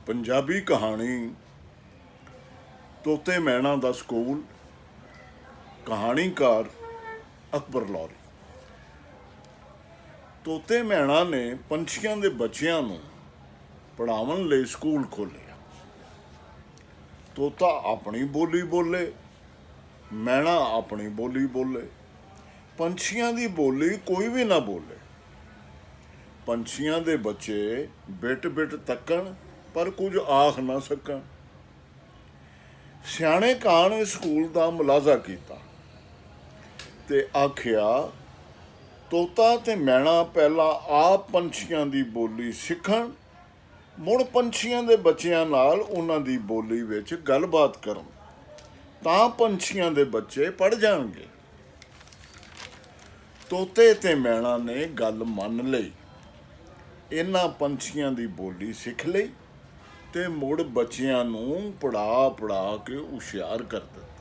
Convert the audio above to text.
ਪੰਜਾਬੀ ਕਹਾਣੀ ਤੋਤੇ ਮੈਣਾ ਦਾ ਸਕੂਲ। ਕਹਾਣੀਕਾਰ ਅਕਬਰ ਲਾਹੌਰੀ। ਤੋਤੇ ਮੈਣਾ ਨੇ ਪੰਛੀਆਂ ਦੇ ਬੱਚਿਆਂ ਨੂੰ ਪੜ੍ਹਾਉਣ ਲਈ ਸਕੂਲ ਖੋਲ੍ਹਿਆ। ਤੋਤਾ ਆਪਣੀ ਬੋਲੀ ਬੋਲੇ, ਮੈਣਾ ਆਪਣੀ ਬੋਲੀ ਬੋਲੇ। ਪੰਛੀਆਂ ਦੀ ਬੋਲੀ ਕੋਈ ਵੀ ਨਾ ਬੋਲੇ। ਪੰਛੀਆਂ ਦੇ ਬੱਚੇ ਬਿਟ ਬਿਟ ਤੱਕਣ ਪਰ ਕੁਝ ਆਖ ਨਾ ਸਕਣ। ਸਿਆਣੇ ਕਾਂ ਨੇ ਸਕੂਲ ਦਾ ਮੁਲਾਜ਼ਾ ਕੀਤਾ ਤੇ ਆਖਿਆ, ਤੋਤਾ ਤੇ ਮੈਣਾ ਪਹਿਲਾਂ ਆਪ ਪੰਛੀਆਂ ਦੀ ਬੋਲੀ ਸਿੱਖਣ, ਮੁੜ ਪੰਛੀਆਂ ਦੇ ਬੱਚਿਆਂ ਨਾਲ ਉਹਨਾਂ ਦੀ ਬੋਲੀ ਵਿੱਚ ਗੱਲਬਾਤ ਕਰਨ, ਤਾਂ ਪੰਛੀਆਂ ਦੇ ਬੱਚੇ ਪੜ੍ਹ ਜਾਣਗੇ। ਤੋਤੇ ਤੇ ਮੈਣਾ ਨੇ ਗੱਲ ਮੰਨ ਲਈ। ਇਹਨਾਂ ਪੰਛੀਆਂ ਦੀ ਬੋਲੀ ਸਿੱਖ ਲਈ ਤੇ ਮੁੜ ਬੱਚਿਆਂ ਨੂੰ ਪੜ੍ਹਾ ਕੇ ਹੁਸ਼ਿਆਰ ਕਰ ਦਿੱਤਾ।